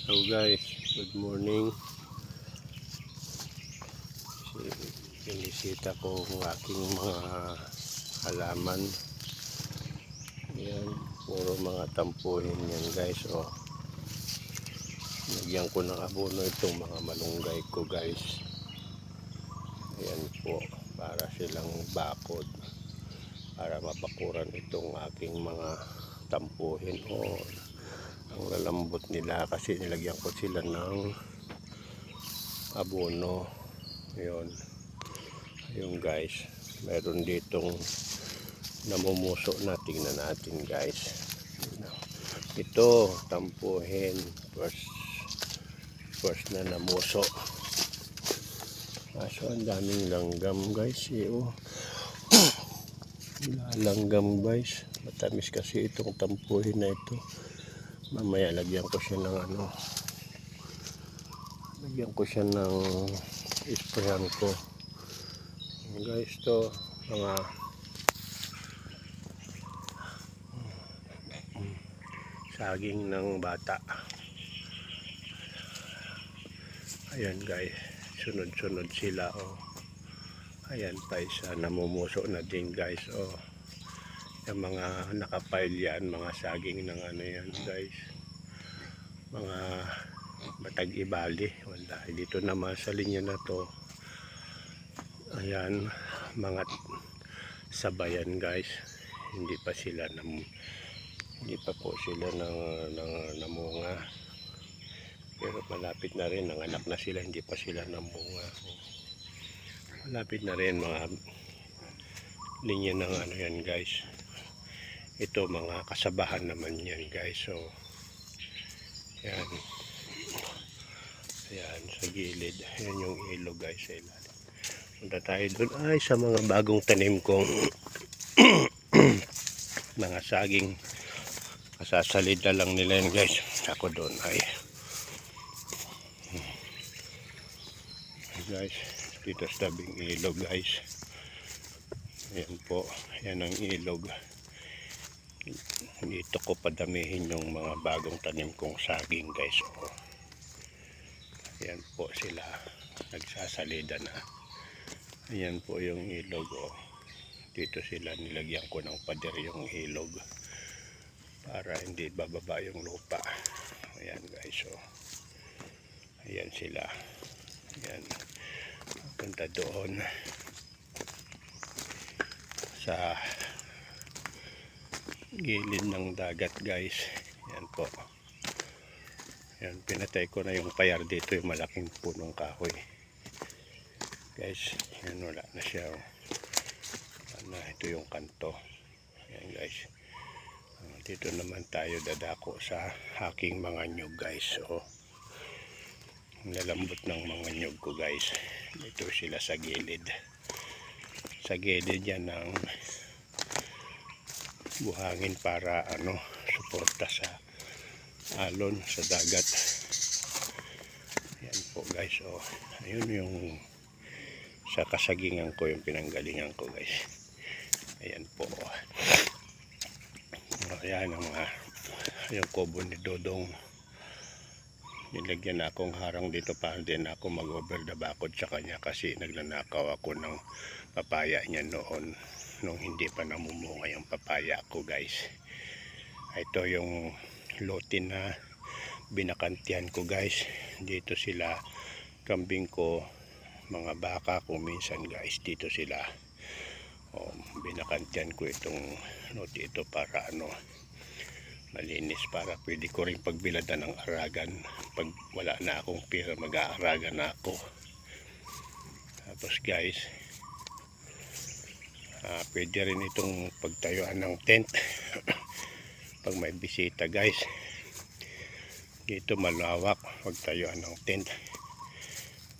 Hello guys, good morning. Sinisita ko ang aking mga halaman. Yan, puro mga tampuhin yan guys. Nagyan ko ng abono itong mga malunggay ko guys. Ayan po, para silang bakod. Para mabakuran itong aking mga tampuhin. Ang lalambot nila kasi nilagyan ko sila ng abono. Ayun guys, meron ditong namumuso na, tingnan natin guys. Ito tampuhin, first na namuso. So ang daming langgam guys, langgam guys, matamis kasi itong tampuhin na ito. Mamaya lagyan ko siya ng isprayan ko guys. To mga saging ng bata. Ayan guys, sunod-sunod sila. Ayan pa isa, namumuso na din guys. Yung mga nakapile yan, mga saging ng yan guys, mga batag ibali. Wala, dito naman sa linya na to, ayan, mga sabayan guys, hindi pa po sila namunga, pero malapit na rin, nanganak na sila, hindi pa sila namunga. Malapit na rin mga linya ng yan guys. Ito mga kasabahan naman yan guys. Yan. Ayan sa gilid. Ayan yung ilog guys sa ilalim. Punta tayo doon ay sa mga bagong tanim kong mga saging. Kasasalid na lang nila yan guys. Ako doon ay guys, dito sa tabing ilog guys. Ayan po, ayan ang ilog. Dito ko padamihin yung mga bagong tanim kong saging guys. Ayan po sila, nagsasalida na. Ayan po yung ilog. Dito sila, nilagyan ko ng pader yung ilog para hindi bababa yung lupa. Ayan guys. Ayan sila. Ayan, punta doon sa gilid ng dagat guys. Yan po. Yan, pinatay ko na yung payar dito, yung malaking punong kahoy guys. Yan, wala na siya. Ito yung kanto. Yan guys. Dito naman tayo dadako sa aking mga nyug guys. Lalambot ng mga nyug ko guys. Dito sila sa gilid. Sa gilid yan ng buhangin para suporta sa alon sa dagat. Yan po guys. Ayun yung sa kasagingan ko, yung pinanggalingan ko guys. Ayan po. Ayan yung kubo ni Dodong. Nilagyan na akong harang dito para din ako mag-over the bakod sa kanya kasi nagnanakaw ako ng papaya niya noon nung hindi pa namumunga yung papaya ko guys. Ito yung lote na binakantihan ko guys. Dito sila, kambing ko, mga baka ko minsan guys, dito sila. Binakantihan ko itong lote ito para malinis, para pwede ko rin pagbiladan ng aragan pag wala na akong pera, mag-aaraga na ako. Tapos guys, pwede rin itong pagtayuan ng tent pag may bisita guys. Dito malawak, pagtayuan ng tent.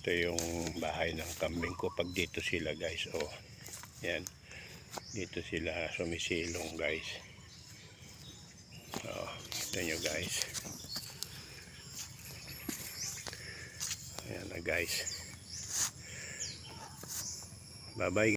Ito yung bahay ng kambing ko pag dito sila guys. Yan, dito sila sumisilong guys. Ito nyo guys. Ayan na guys. Bye bye.